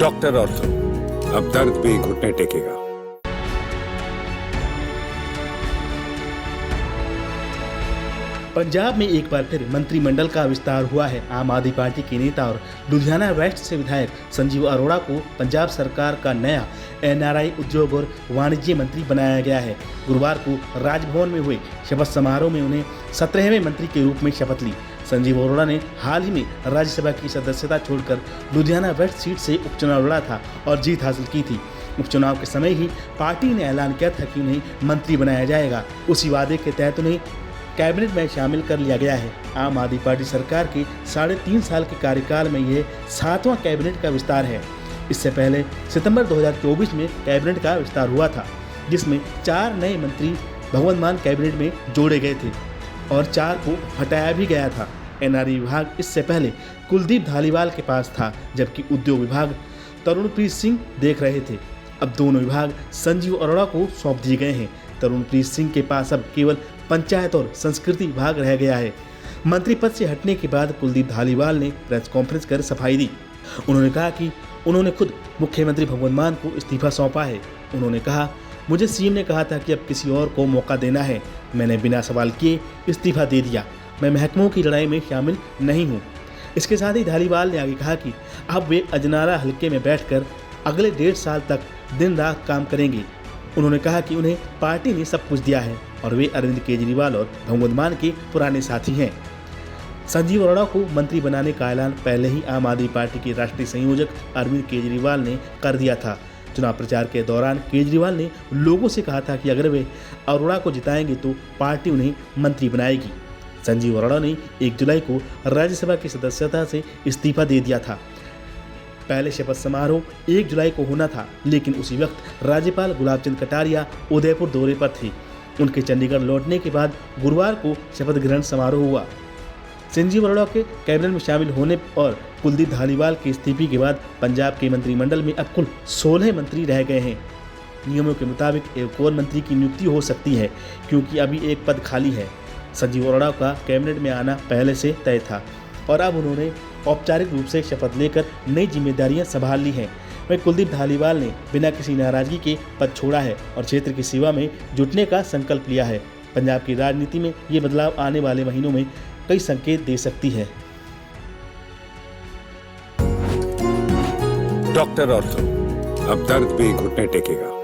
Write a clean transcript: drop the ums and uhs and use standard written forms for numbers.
Doctor ortho, अब दर्द भी घुटने टेकेगा। पंजाब में एक बार फिर मंत्रिमंडल का विस्तार हुआ है। आम आदमी पार्टी के नेता और लुधियाना वेस्ट से विधायक संजीव अरोड़ा को पंजाब सरकार का नया एनआरआई उद्योग और वाणिज्य मंत्री बनाया गया है। गुरुवार को राजभवन में हुए शपथ समारोह में उन्हें 17वें मंत्री के रूप में शपथ ली। संजीव अरोड़ा ने हाल ही में राज्यसभा की सदस्यता छोड़कर लुधियाना वेस्ट सीट से उपचुनाव लड़ा था और जीत हासिल की थी। उपचुनाव के समय ही पार्टी ने ऐलान किया था कि उन्हें मंत्री बनाया जाएगा। उसी वादे के तहत उन्हें कैबिनेट में शामिल कर लिया गया है। आम आदमी पार्टी सरकार के 3.5 साल के कार्यकाल में यह 7वां कैबिनेट का विस्तार है। इससे पहले सितंबर 2024 में कैबिनेट का विस्तार हुआ था, जिसमें 4 नए मंत्री भगवंत मान कैबिनेट में जोड़े गए थे और 4 को हटाया भी गया था। एनआरआई विभाग इससे पहले कुलदीप धालीवाल के पास था, जबकि उद्योग विभाग तरुणप्रीत सिंह देख रहे थे। अब दोनों विभाग संजीव अरोड़ा को सौंप दिए गए हैं। तरुणप्रीत सिंह के पास अब केवल पंचायत और संस्कृति विभाग रह गया है। मंत्री पद से हटने के बाद कुलदीप धालीवाल ने प्रेस कॉन्फ्रेंस कर सफाई दी। उन्होंने कहा कि उन्होंने खुद मुख्यमंत्री भगवंत मान को इस्तीफा सौंपा है। उन्होंने कहा, मुझे सीएम ने कहा था कि अब किसी और को मौका देना है। मैंने बिना सवाल किए इस्तीफा दे दिया। मैं महकमों की लड़ाई में शामिल नहीं हूँ। इसके साथ ही धालीवाल ने आगे कहा कि अब वे अजनाला हल्के में बैठकर अगले 1.5 साल तक दिन रात काम करेंगे। उन्होंने कहा कि उन्हें पार्टी ने सब कुछ दिया है और वे अरविंद केजरीवाल और भगवंत मान के पुराने साथी हैं। संजीव अरोड़ा को मंत्री बनाने का ऐलान पहले ही आम आदमी पार्टी के राष्ट्रीय संयोजक अरविंद केजरीवाल ने कर दिया था। चुनाव प्रचार के दौरान केजरीवाल ने लोगों से कहा था कि अगर वे अरोड़ा को जिताएंगे तो पार्टी उन्हें मंत्री बनाएगी। संजीव अरोड़ा ने 1 जुलाई को राज्यसभा की सदस्यता से इस्तीफा दे दिया था। पहले शपथ समारोह 1 जुलाई को होना था, लेकिन उसी वक्त राज्यपाल गुलाब चंद कटारिया उदयपुर दौरे पर थे। उनके चंडीगढ़ लौटने के बाद गुरुवार को शपथ ग्रहण समारोह हुआ। संजीव अरोड़ा के कैबिनेट में शामिल होने और कुलदीप धालीवाल के इस्तीफे के बाद पंजाब के मंत्रिमंडल में अब कुल 16 मंत्री रह गए हैं। नियमों के मुताबिक एक और मंत्री की नियुक्ति हो सकती है, क्योंकि अभी एक पद खाली है। संजीव अरोड़ा का कैबिनेट में आना पहले से तय था और अब उन्होंने औपचारिक रूप से शपथ लेकर नई जिम्मेदारियां संभाल ली हैं। वहीं कुलदीप धालीवाल ने बिना किसी नाराजगी के पद छोड़ा है और क्षेत्र की सेवा में जुटने का संकल्प लिया है। पंजाब की राजनीति में ये बदलाव आने वाले महीनों में कई संकेत दे सकती है। डॉक्टर ऑर्थो, अब दर्द भी घुटने टेकेगा।